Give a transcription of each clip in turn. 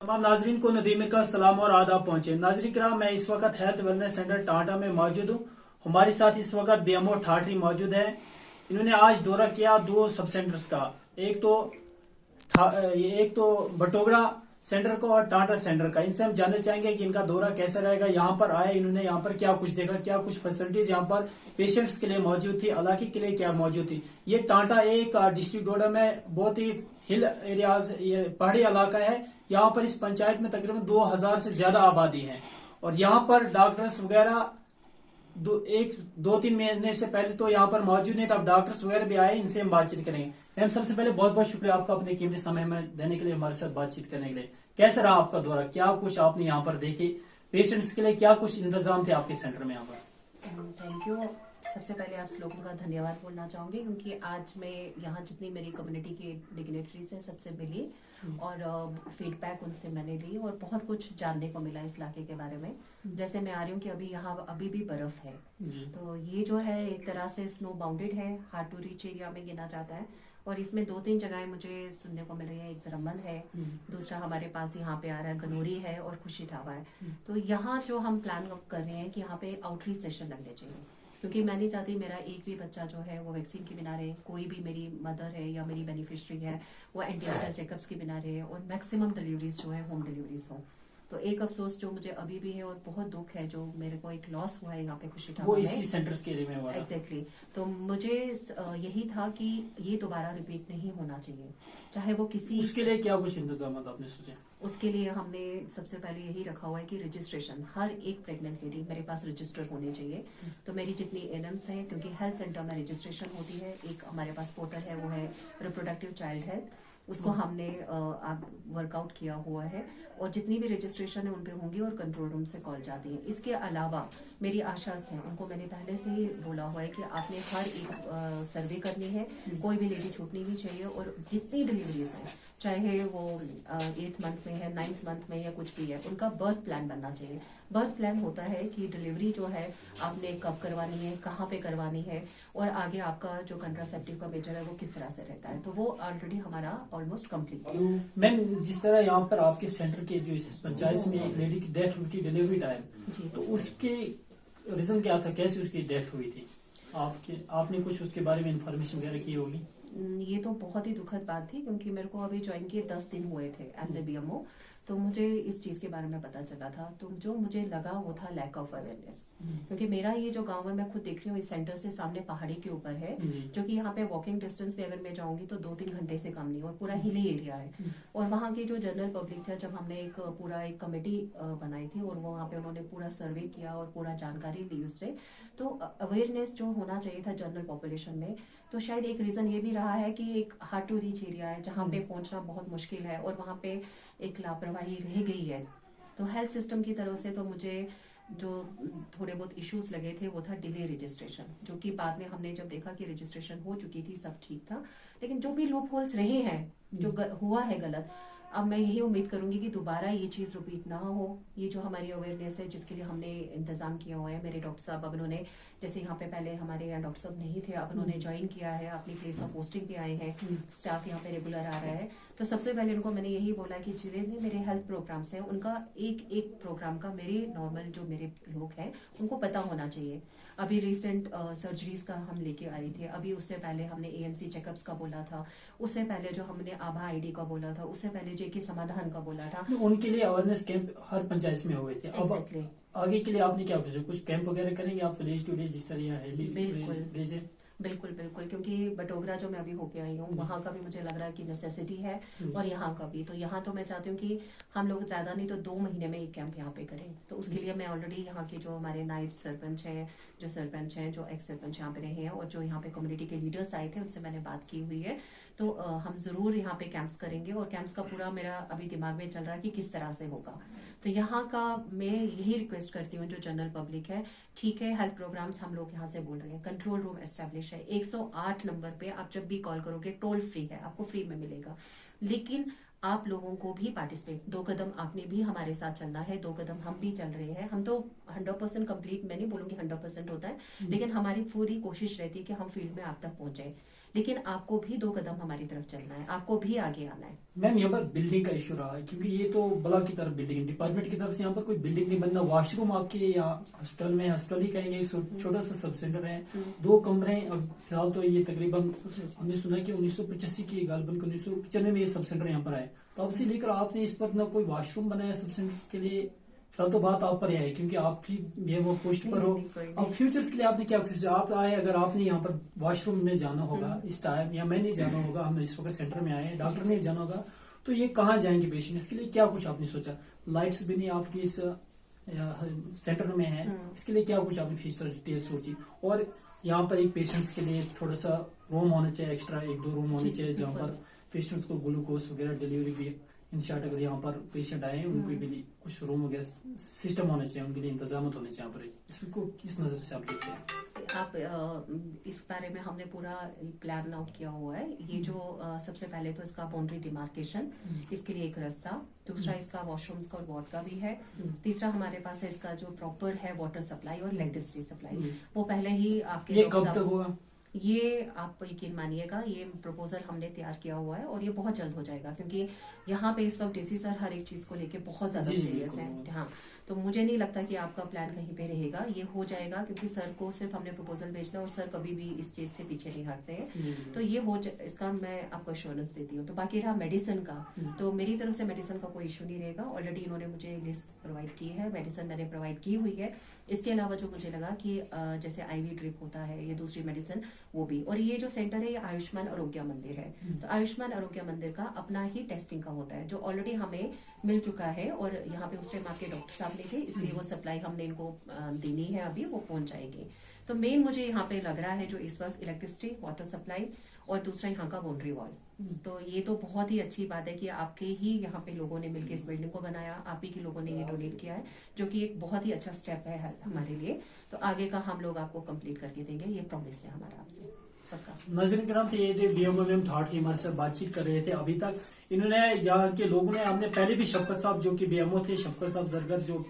तमाम नाजरीन को नदीम का सलाम और आदाब पहुंचे। नाजरीन कराम, मैं इस वक्त हेल्थ वेलनेस सेंटर टाटा में मौजूद हूँ। हमारे साथ इस वक्त बीएमओ ठाठरी मौजूद है। इन्होंने आज दौरा किया दो सब सेंटर्स का, एक तो बटोगड़ा सेंटर का और टाटा सेंटर का। इनसे हम जानना चाहेंगे कि इनका दौरा कैसा रहेगा। यहाँ पर आए इन्होंने यहाँ पर क्या कुछ देखा, क्या कुछ फैसिलिटीज यहाँ पर पेशेंट्स के लिए मौजूद थी, इलाके के लिए क्या मौजूद थी। ये टाटा एक डिस्ट्रिक्ट डोडा में बहुत ही हिल एरियाज, ये पहाड़ी इलाका है। यहाँ पर इस पंचायत में तकरीबन 2000 से ज्यादा आबादी है और यहाँ पर डॉक्टर्स वगैरह दो तीन महीने से पहले तो यहाँ पर मौजूद नहीं था। अब डॉक्टर्स वगैरह भी आए, इनसे हम बातचीत करेंगे। मैम, सबसे पहले बहुत बहुत शुक्रिया आपका अपने कीमती समय में देने के लिए, हमारे साथ बातचीत करने के लिए। कैसा रहा आपका दौरा, क्या कुछ आपने यहाँ पर देखे, पेशेंट्स के लिए क्या कुछ इंतजाम थे आपके सेंटर में यहाँ पर? Thank you. सबसे पहले आप लोगों का धन्यवाद बोलना चाहूंगी क्योंकि आज मैं यहाँ जितनी मेरी कम्युनिटी की डिग्नेटरीज हैं सबसे मिली और फीडबैक उनसे मैंने ली और बहुत कुछ जानने को मिला इस इलाके के बारे में। जैसे मैं आ रही हूँ कि अभी यहाँ अभी भी बर्फ है, तो ये जो है एक तरह से स्नो बाउंडेड है, हार्ड टू रीच एरिया में गिना जाता है। और इसमें 2-3 जगहें मुझे सुनने को मिल रही है। एक रमन है, दूसरा हमारे पास यहाँ पे आ रहा है गनोरी है और खुशी ढाबा है। तो यहाँ जो हम प्लान कर रहे हैं कि यहाँ पे आउटरीच सेशन लगने चाहिए क्योंकि मैं नहीं चाहती मेरा एक भी बच्चा जो है वो वैक्सीन के बिना रहे, कोई भी मेरी मदर है या मेरी बेनिफिशियरी है वो एंटीनाटल चेकअप्स के बिना रहे और मैक्सिमम डिलीवरीज जो है होम डिलीवरीज हो। तो एक अफसोस जो मुझे अभी भी है और बहुत दुख है, जो मेरे को एक लॉस हुआ है यहाँ पे खुशी ठाकुर वो इसी सेंटर्स के एरिया में हुआ। एग्जैक्टली। तो मुझे यही था कि ये दोबारा रिपीट नहीं होना चाहिए, चाहे वो किसी। उसके लिए क्या कुछ इंतजाम आपने सोचे? उसके लिए हमने सबसे पहले यही रखा हुआ है कि रजिस्ट्रेशन, हर एक प्रेग्नेंट लेडी मेरे पास रजिस्टर होने चाहिए। तो मेरी जितनी एनएम्स हैं, क्योंकि हेल्थ सेंटर में रजिस्ट्रेशन होती है, एक हमारे पास पोर्टल है वो है रिप्रोडक्टिव चाइल्ड हेल्थ, उसको हमने वर्कआउट किया हुआ है और जितनी भी रजिस्ट्रेशन है उन पे होंगी और कंट्रोल रूम से कॉल जाती है। इसके अलावा मेरी आशास हैं, उनको मैंने पहले से ही बोला हुआ है कि आपने हर एक सर्वे करनी है, कोई भी लेडी छूटनी नहीं चाहिए और जितनी डिलीवरीज हैं, चाहे वो 8th मंथ में है, 9th मंथ में या कुछ भी है, उनका बर्थ प्लान बनना चाहिए। बर्थ प्लान होता है कि डिलीवरी जो है आपने कब करवानी है, कहाँ पे करवानी है और आगे आपका जो कंट्रासेप्टिव का मेजर है वो किस तरह से रहता है। तो वो ऑलरेडी हमारा ऑलमोस्ट कंप्लीट है। मैम, जिस तरह यहाँ पर आपके सेंटर के जो इस पंचायत में एक लेडी की डेथ हुई थी डिलीवरी टाइम, तो उसके रीजन क्या था, कैसे उसकी डेथ हुई थी? आपने कुछ उसके बारे में इंफॉर्मेशन वगैरह की होगी? ये तो बहुत ही दुखद बात थी क्योंकि मेरे को अभी ज्वाइन किए 10 दिन हुए थे एज ए बीएमओ, तो मुझे इस चीज के बारे में पता चला था। तो जो मुझे लगा वो था लैक ऑफ अवेयरनेस, क्योंकि मेरा ये जो गांव है मैं खुद देख रही हूँ, इस सेंटर से सामने पहाड़ी के ऊपर है, जो कि यहाँ पे वॉकिंग डिस्टेंस पे अगर मैं जाऊंगी तो 2-3 घंटे से कम नहीं और पूरा हिली एरिया है। और वहाँ की जो जनरल पब्लिक था, जब हमने एक कमेटी बनाई थी और वहाँ पे उन्होंने पूरा सर्वे किया और पूरा जानकारी ली उससे, तो अवेयरनेस जो होना चाहिए था जनरल पॉपुलेशन में, तो शायद एक रीजन ये भी रहा है कि एक हार्ड टू रीच एरिया है जहाँ पे पहुंचना बहुत मुश्किल है और वहाँ पे एक लापरवाही रह गई है। तो हेल्थ सिस्टम की तरफ से तो मुझे जो थोड़े बहुत इश्यूज लगे थे वो था डिले रजिस्ट्रेशन, जो कि बाद में हमने जब देखा कि रजिस्ट्रेशन हो चुकी थी, सब ठीक था, लेकिन जो भी लूप होल्स रहे हैं, जो हुआ है गलत, अब मैं यही उम्मीद करूंगी कि दोबारा ये चीज रिपीट ना हो। ये जो हमारी अवेयरनेस है जिसके लिए हमने इंतजाम किया हुआ है, मेरे डॉक्टर साहब अब उन्होंने, जैसे यहाँ पे पहले हमारे यहाँ डॉक्टर साहब नहीं थे, अब उन्होंने ज्वाइन किया है, अपनी प्लेस ऑफ पोस्टिंग पे आए हैं, स्टाफ यहाँ पे रेगुलर आ रहा है। तो सबसे पहले उनको मैंने यही बोला कि जितने भी मेरे हेल्थ प्रोग्राम्स हैं उनका एक एक प्रोग्राम का मेरे नॉर्मल जो मेरे लोग हैं उनको पता होना चाहिए। अभी रिसेंट सर्जरीज का हम लेके आए थे, अभी उससे पहले हमने एएमसी चेकअप्स का बोला था, उससे पहले जो हमने आभा आईडी का बोला था, उससे पहले जेके समाधान का बोला था। उनके लिए अवेयरनेस कैंप हर पंचायत में हुए थे। Exactly. आगे के लिए आपने क्या कुछ कैंप वगैरह करेंगे आप विलेज टू विलेज, जिस तरह भेजे? बिल्कुल बिल्कुल, क्योंकि बटोगरा जो मैं अभी होके आई हूँ वहाँ का भी मुझे लग रहा है कि नेसेसिटी है और यहाँ का भी। तो यहाँ तो मैं चाहती हूँ कि हम लोग ज्यादा नहीं तो 2 महीने में एक कैंप यहाँ पे करें। तो उसके लिए मैं ऑलरेडी यहाँ के जो हमारे नायब सरपंच हैं, जो सरपंच हैं, जो एक्स सरपंच यहाँ पे रहे हैं और जो यहाँ पे कम्युनिटी के लीडर्स आए थे, उनसे मैंने बात की हुई है। तो हम जरूर यहाँ पे कैंप्स करेंगे और कैंप्स का पूरा मेरा अभी दिमाग में चल रहा है कि किस तरह से होगा। तो यहाँ का मैं यही रिक्वेस्ट करती हूँ जो जनरल पब्लिक है, ठीक है हेल्थ प्रोग्राम्स हम लोग यहाँ से बोल रहे हैं, कंट्रोल रूम एस्टेब्लिश है, 108 नंबर पे आप जब भी कॉल करोगे टोल फ्री है, आपको फ्री में मिलेगा, लेकिन आप लोगों को भी पार्टिसिपेट, 2 कदम आपने भी हमारे साथ चलना है, 2 कदम हम भी चल रहे हैं। हम तो 100% कंप्लीट, मैं नहीं बोलूंगी 100% होता है, लेकिन हमारी पूरी कोशिश रहती है कि हम फील्ड में आप तक पहुंचे। लेकिन आपको भी 2 कदम हमारी तरफ चलना है, आपको भी आगे आना है। मैम यहाँ पर बिल्डिंग का इशू रहा है, क्योंकि ये तो ब्लॉक की तरफ बिल्डिंग, डिपार्टमेंट की तरफ से यहाँ पर कोई बिल्डिंग नहीं बनना। वॉशरूम आपके यहाँ हॉस्पिटल में, हॉस्पिटल ही कहेंगे, छोटा सा सब सेंटर है, 2 कमरे हैं। अब फिलहाल तो ये तकरीबन हमने सुना है कि 1985 की गालबन 1995 में ये सब सेंटर यहाँ पर आए। तो अब से लेकर आपने इस पर ना कोई वॉशरूम बनाया सब सेंटर के लिए। फिलहाल तो बात आप पर है, क्योंकि आप भी ये वो पोस्ट पर हो। अब फ्यूचर्स के लिए आपने क्या कुछ आप आए, अगर आपने यहाँ पर वॉशरूम में जाना होगा इस टाइम, या मैं नहीं जाना होगा, हम इस वक्त सेंटर में आए हैं, डॉक्टर ने जाना होगा, तो ये कहाँ जाएंगे पेशेंट? इसके लिए क्या कुछ आपने सोचा? लाइट्स भी नहीं आपकी इस सेंटर में है, इसके लिए क्या कुछ आपने फीस डिटेल सोची? और यहाँ पर एक पेशेंट्स के लिए थोड़ा सा रूम होना चाहिए, एक्स्ट्रा 1-2 रूम होने चाहिए, जहाँ पर पेशेंट्स को ग्लूकोज वगैरह डिलीवरी भी इन शॉर्ट, अगर यहाँ पर पेशेंट आए उनको भी कुछ रूम वगैरह सिस्टम होना चाहिए, उनके लिए इंतजाम होने चाहिए यहाँ पर। इसको किस नजर से आप देखते हैं? आप इस बारे में हमने पूरा प्लान आउट किया हुआ है। ये जो सबसे पहले तो इसका बाउंड्री डिमार्केशन, इसके लिए एक रास्ता, दूसरा इसका वॉशरूम्स का और वार्ड का भी है, तीसरा हमारे पास है इसका जो प्रॉपर है वाटर सप्लाई और इलेक्ट्रिसिटी सप्लाई, वो पहले ही आपके ये कब तक होगा? ये आप यकीन मानिएगा, ये प्रपोजल हमने तैयार किया हुआ है और ये बहुत जल्द हो जाएगा, क्योंकि यहाँ पे इस वक्त डीसी सर हर एक चीज को लेके बहुत ज्यादा सीरियस है। हाँ, तो मुझे नहीं लगता कि आपका प्लान कहीं पे रहेगा, ये हो जाएगा, क्योंकि सर को सिर्फ हमने प्रपोजल भेजना और सर कभी भी इस चीज से पीछे नहीं हटते हैं। तो ये इसका मैं आपको एश्योरेंस देती हूँ। तो बाकी रहा मेडिसिन का, तो मेरी तरफ से मेडिसिन का कोई इशू नहीं रहेगा। ऑलरेडी इन्होंने मुझे लिस्ट प्रोवाइड की है, मेडिसिन मैंने प्रोवाइड की हुई है। इसके अलावा जो मुझे लगा कि जैसे IV ड्रिप होता है, ये दूसरी मेडिसिन वो भी। और ये जो सेंटर है ये आयुष्मान आरोग्य मंदिर है, तो आयुष्मान आरोग्य मंदिर का अपना ही टेस्टिंग का होता है, जो ऑलरेडी हमें मिल चुका है। और यहाँ पे उस टाइम आपके डॉक्टर साहब लेके, इसलिए वो सप्लाई हमने इनको देनी है, अभी वो पहुंच जाएगी। तो मेन मुझे यहाँ पे लग रहा है जो इस वक्त इलेक्ट्रिसिटी, वाटर सप्लाई और दूसरा यहाँ का बाउंड्री वॉल। तो ये तो बहुत ही अच्छी बात है कि आपके ही यहाँ पे लोगों ने मिलकर इस बिल्डिंग को बनाया, आप ही के लोगों ने ये डोनेट किया है, जो कि एक बहुत ही अच्छा स्टेप है हमारे लिए। तो आगे का हम लोग आपको कंप्लीट करके देंगे, ये प्रॉमिस है हमारा आपसे। नजर कराम थे, ये जो BMO मैम ठाठ हमारे साथ बातचीत कर रहे थे अभी तक। इन्होंने यहाँ के लोगों ने, हमने पहले भी शफकत साहब जो कि BMO थे, शफकत साहब जरगर जो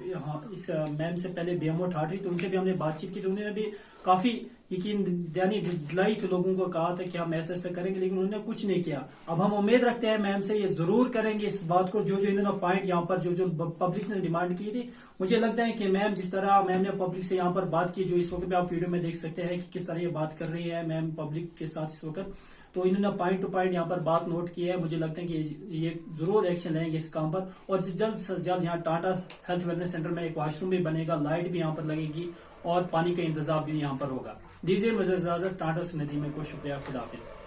इस मैम से पहले BMO ठाठ रही, तो उनसे भी हमने बातचीत की, तो उन्होंने भी काफी यकीन दिलाई थे, लोगों को कहा था कि हम ऐसा ऐसा करेंगे, लेकिन उन्होंने कुछ नहीं किया। अब हम उम्मीद रखते हैं मैम से ये जरूर करेंगे इस बात को, जो जो इन्होंने पॉइंट यहाँ पर जो पब्लिक ने डिमांड की थी। मुझे लगता है कि मैम जिस तरह मैम ने पब्लिक से यहाँ पर बात की, जो इस वक्त आप वीडियो में देख सकते हैं कि किस तरह ये बात कर रही है मैम पब्लिक के साथ इस वक्त, तो इन्होंने पॉइंट टू पॉइंट यहाँ पर बात नोट की है। मुझे लगता है कि ये जरूर एक्शन लेंगे इस काम पर, और जल्द से जल्द यहाँ टाटा हेल्थ वेलनेस सेंटर में एक वॉशरूम भी बनेगा, लाइट भी यहाँ पर लगेगी और पानी का इंतजाम भी यहाँ पर होगा। दीजिए मुझे इजाजत, टाटा से नदीम को शुक्रिया, खुदा हाफिज़।